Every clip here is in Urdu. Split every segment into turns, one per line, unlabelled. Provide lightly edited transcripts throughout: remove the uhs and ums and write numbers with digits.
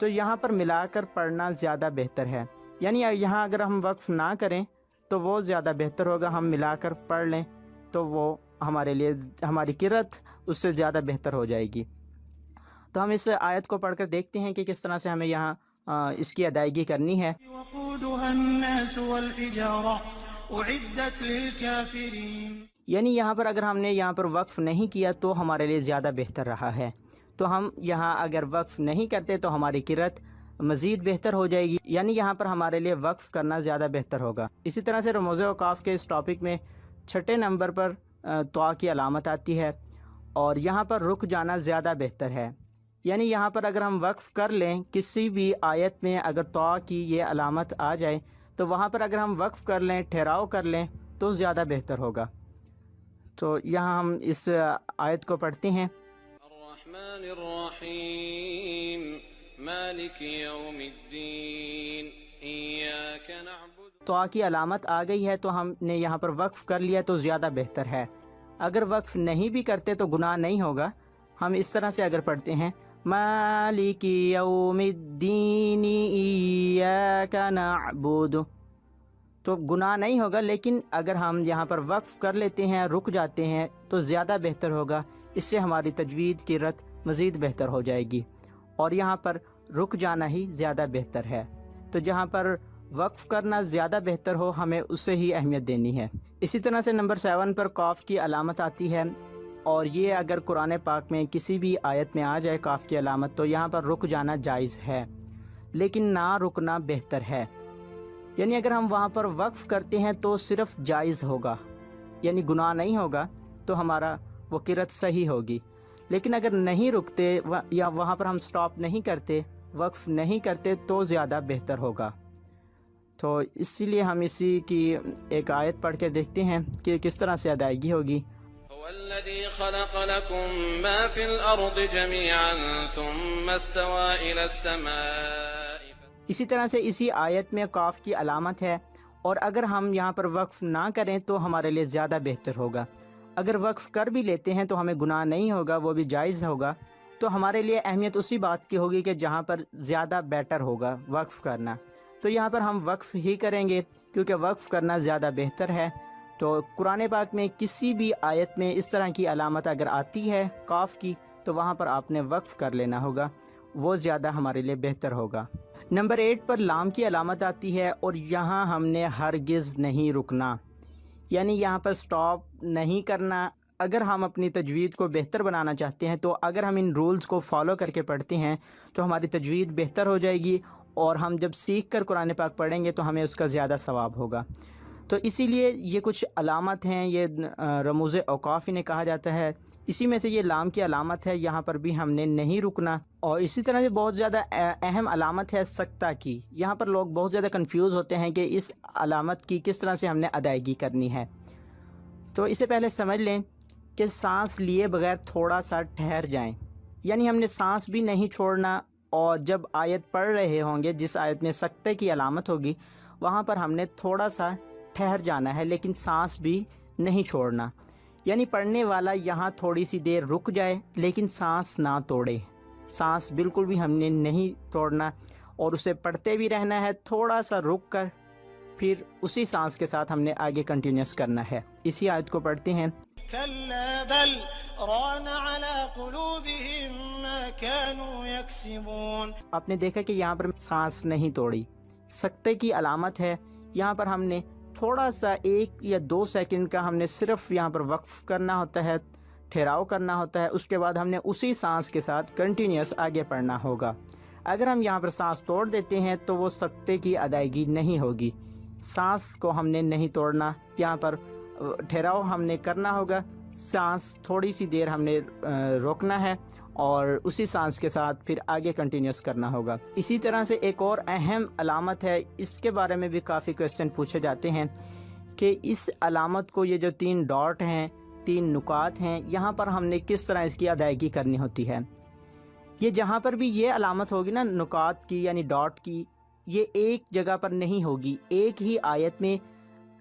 تو یہاں پر ملا کر پڑھنا زیادہ بہتر ہے، یعنی یہاں اگر ہم وقف نہ کریں تو وہ زیادہ بہتر ہوگا، ہم ملا کر پڑھ لیں تو وہ ہمارے لیے ہماری قرأت اس سے زیادہ بہتر ہو جائے گی۔ تو ہم اس آیت کو پڑھ کر دیکھتے ہیں کہ کس طرح سے ہمیں یہاں اس کی ادائیگی کرنی ہے۔
وقودها الناس والحجارة أعدت للكافرين۔
یعنی یہاں پر اگر ہم نے یہاں پر وقف نہیں کیا تو ہمارے لیے زیادہ بہتر رہا ہے، تو ہم یہاں اگر وقف نہیں کرتے تو ہماری قرأت مزید بہتر ہو جائے گی، یعنی یہاں پر ہمارے لیے وقف کرنا زیادہ بہتر ہوگا۔ اسی طرح سے رموز اوقاف کے اس ٹاپک میں 6 نمبر پر طاء کی علامت آتی ہے، اور یہاں پر رک جانا زیادہ بہتر ہے، یعنی یہاں پر اگر ہم وقف کر لیں کسی بھی آیت میں اگر طاء کی یہ علامت آ جائے تو وہاں پر اگر ہم وقف کر لیں، ٹھہراؤ کر لیں تو زیادہ بہتر ہوگا۔ تو یہاں ہم اس آیت کو پڑھتے ہیں۔
الرحمن الرحیم مالک یوم الدین ایاک نعبد۔
طاء کی علامت آ گئی ہے تو ہم نے یہاں پر وقف کر لیا تو زیادہ بہتر ہے، اگر وقف نہیں بھی کرتے تو گناہ نہیں ہوگا۔ ہم اس طرح سے اگر پڑھتے ہیں مالک یوم الدین ایاک نعبد تو گناہ نہیں ہوگا، لیکن اگر ہم یہاں پر وقف کر لیتے ہیں، رک جاتے ہیں تو زیادہ بہتر ہوگا، اس سے ہماری تجوید کی قرأت مزید بہتر ہو جائے گی، اور یہاں پر رک جانا ہی زیادہ بہتر ہے۔ تو جہاں پر وقف کرنا زیادہ بہتر ہو ہمیں اسے ہی اہمیت دینی ہے۔ اسی طرح سے نمبر 7 پر قاف کی علامت آتی ہے، اور یہ اگر قرآن پاک میں کسی بھی آیت میں آ جائے قاف کی علامت تو یہاں پر رک جانا جائز ہے، لیکن نہ رکنا بہتر ہے، یعنی اگر ہم وہاں پر وقف کرتے ہیں تو صرف جائز ہوگا، یعنی گناہ نہیں ہوگا، تو ہمارا وہ قرأت صحیح ہوگی، لیکن اگر نہیں رکتے یا وہاں پر ہم سٹاپ نہیں کرتے، وقف نہیں کرتے تو زیادہ بہتر ہوگا۔ تو اسی لیے ہم اسی کی ایک آیت پڑھ کے دیکھتے ہیں کہ کس طرح سے ادائیگی ہوگی۔
هو الذي خلق لكم ما في الأرض جميعا ثم استوى إلى السماء۔
اسی طرح سے اسی آیت میں قاف کی علامت ہے، اور اگر ہم یہاں پر وقف نہ کریں تو ہمارے لیے زیادہ بہتر ہوگا، اگر وقف کر بھی لیتے ہیں تو ہمیں گناہ نہیں ہوگا، وہ بھی جائز ہوگا، تو ہمارے لیے اہمیت اسی بات کی ہوگی کہ جہاں پر زیادہ بیٹر ہوگا وقف کرنا، تو یہاں پر ہم وقف ہی کریں گے کیونکہ وقف کرنا زیادہ بہتر ہے۔ تو قرآن پاک میں کسی بھی آیت میں اس طرح کی علامت اگر آتی ہے قاف کی تو وہاں پر آپ نے وقف کر لینا ہوگا، وہ زیادہ ہمارے لیے بہتر ہوگا۔ نمبر 8 پر لام کی علامت آتی ہے، اور یہاں ہم نے ہرگز نہیں رکنا، یعنی یہاں پر سٹاپ نہیں کرنا۔ اگر ہم اپنی تجوید کو بہتر بنانا چاہتے ہیں تو اگر ہم ان رولز کو فالو کر کے پڑھتے ہیں تو ہماری تجوید بہتر ہو جائے گی، اور ہم جب سیکھ کر قرآن پاک پڑھیں گے تو ہمیں اس کا زیادہ ثواب ہوگا۔ تو اسی لیے یہ کچھ علامت ہیں، یہ رموز اوقاف انہیں کہا جاتا ہے، اسی میں سے یہ لام کی علامت ہے، یہاں پر بھی ہم نے نہیں رکنا۔ اور اسی طرح سے بہت زیادہ اہم علامت ہے سکتہ کی، یہاں پر لوگ بہت زیادہ کنفیوز ہوتے ہیں کہ اس علامت کی کس طرح سے ہم نے ادائیگی کرنی ہے۔ تو اسے پہلے سمجھ لیں کہ سانس لیے بغیر تھوڑا سا ٹھہر جائیں، یعنی ہم نے سانس بھی نہیں چھوڑنا، اور جب آیت پڑھ رہے ہوں گے جس آیت میں سکتے کی علامت ہوگی وہاں پر ہم نے تھوڑا سا ٹھہر جانا ہے، لیکن سانس بھی نہیں چھوڑنا، یعنی پڑھنے والا یہاں تھوڑی سی دیر رک جائے لیکن سانس نہ توڑے، سانس بالکل بھی ہم نے نہیں توڑنا، اور اسے پڑھتے بھی رہنا ہے، تھوڑا سا رک کر پھر اسی سانس کے ساتھ ہم نے آگے کنٹینیوس کرنا ہے۔ اسی آیت کو پڑھتے ہیں۔
كلا بل ران على قلوبهم ما كانوا يكسبون۔
آپ نے دیکھا کہ یہاں پر سانس نہیں توڑی، سکتے کی علامت ہے، یہاں پر ہم نے تھوڑا سا 1 یا 2 سیکنڈ کا ہم نے صرف یہاں پر وقف کرنا ہوتا ہے، ٹھہراؤ کرنا ہوتا ہے، اس کے بعد ہم نے اسی سانس کے ساتھ کنٹینیوس آگے پڑھنا ہوگا۔ اگر ہم یہاں پر سانس توڑ دیتے ہیں تو وہ سکتے کی ادائیگی نہیں ہوگی، سانس کو ہم نے نہیں توڑنا، یہاں پر ٹھہراؤ ہم نے کرنا ہوگا، سانس تھوڑی سی دیر ہم نے روکنا ہے، اور اسی سانس کے ساتھ پھر آگے کنٹینیوس کرنا ہوگا۔ اسی طرح سے ایک اور اہم علامت ہے، اس کے بارے میں بھی کافی کویسچن پوچھے جاتے ہیں کہ اس علامت کو، یہ جو 3 ڈاٹ ہیں، 3 نکات ہیں، یہاں پر ہم نے کس طرح اس کی ادائیگی کرنی ہوتی ہے۔ یہ جہاں پر بھی یہ علامت ہوگی نا نکات کی یعنی ڈاٹ کی، یہ ایک جگہ پر نہیں ہوگی، ایک ہی آیت میں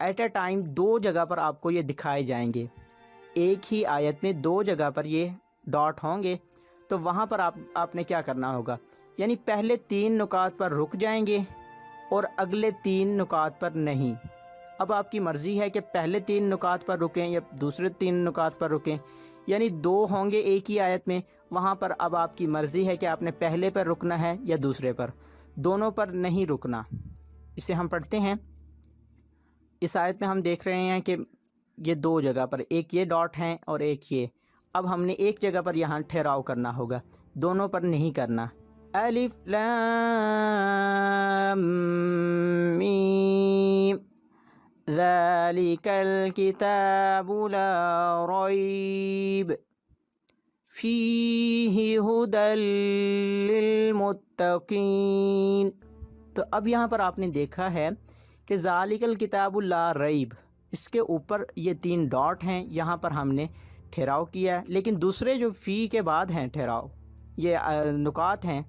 ایٹ اے ٹائم 2 جگہ پر آپ کو یہ دکھائے جائیں گے، ایک ہی آیت میں 2 جگہ پر یہ ڈاٹ ہوں گے، تو وہاں پر آپ نے کیا کرنا ہوگا، یعنی پہلے 3 نکات پر رک جائیں گے اور اگلے 3 نکات پر نہیں۔ اب آپ کی مرضی ہے کہ پہلے 3 نکات پر رکیں یا دوسرے 3 نکات پر رکیں، یعنی 2 ہوں گے ایک ہی آیت میں، وہاں پر اب آپ کی مرضی ہے کہ آپ نے پہلے پر رکنا ہے یا دوسرے پر، دونوں پر نہیں رکنا۔ اسے ہم پڑھتے ہیں۔ اس آیت میں ہم دیکھ رہے ہیں کہ یہ 2 جگہ پر، ایک یہ ڈاٹ ہیں اور ایک یہ۔ اب ہم نے ایک جگہ پر یہاں ٹھہراؤ کرنا ہوگا، دونوں پر نہیں کرنا۔ الف لام میم ذالک الکتاب لا ریب فیہ ھدی للمتقین۔ تو اب یہاں پر آپ نے دیکھا ہے کہ ذالک الکتاب لا ریب، اس کے اوپر یہ 3 ڈاٹ ہیں، یہاں پر ہم نے ٹھہراؤ کیا ہے، لیکن دوسرے جو فی کے بعد ہیں ٹھہراؤ، یہ نکات ہیں،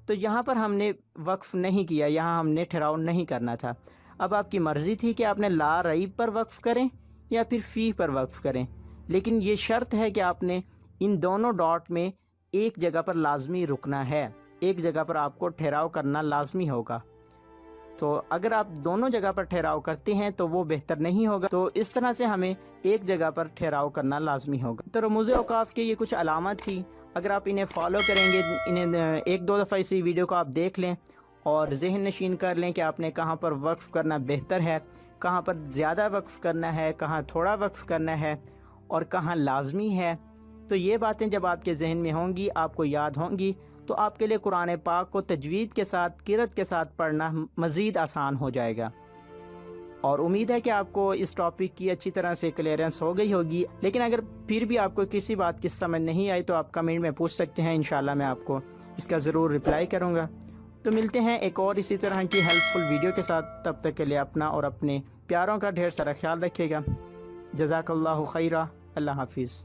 تو یہاں پر ہم نے وقف نہیں کیا، یہاں ہم نے ٹھہراؤ نہیں کرنا تھا۔ اب آپ کی مرضی تھی کہ آپ نے لا ریب پر وقف کریں یا پھر فی پر وقف کریں، لیکن یہ شرط ہے کہ آپ نے ان دونوں ڈاٹ میں ایک جگہ پر لازمی رکنا ہے، ایک جگہ پر آپ کو ٹھہراؤ کرنا لازمی ہوگا۔ تو اگر آپ دونوں جگہ پر ٹھہراؤ کرتے ہیں تو وہ بہتر نہیں ہوگا، تو اس طرح سے ہمیں ایک جگہ پر ٹھہراؤ کرنا لازمی ہوگا۔ تو رموز اوقاف کے یہ کچھ علامات تھی، اگر آپ انہیں فالو کریں گے، انہیں 1-2 دفعہ اسی ویڈیو کو آپ دیکھ لیں اور ذہن نشین کر لیں کہ آپ نے کہاں پر وقف کرنا بہتر ہے، کہاں پر زیادہ وقف کرنا ہے، کہاں تھوڑا وقف کرنا ہے اور کہاں لازمی ہے، تو یہ باتیں جب آپ کے ذہن میں ہوں گی، آپ کو یاد ہوں گی، تو آپ کے لیے قرآن پاک کو تجوید کے ساتھ، قرأت کے ساتھ پڑھنا مزید آسان ہو جائے گا۔ اور امید ہے کہ آپ کو اس ٹاپک کی اچھی طرح سے کلیئرنس ہو گئی ہوگی، لیکن اگر پھر بھی آپ کو کسی بات کی سمجھ نہیں آئی تو آپ کمنٹ میں پوچھ سکتے ہیں، انشاءاللہ میں آپ کو اس کا ضرور رپلائی کروں گا۔ تو ملتے ہیں ایک اور اسی طرح کی ہیلپ فل ویڈیو کے ساتھ، تب تک کے لیے اپنا اور اپنے پیاروں کا ڈھیر سارا خیال رکھیے گا۔ جزاک اللہ خیرہ، اللہ حافظ۔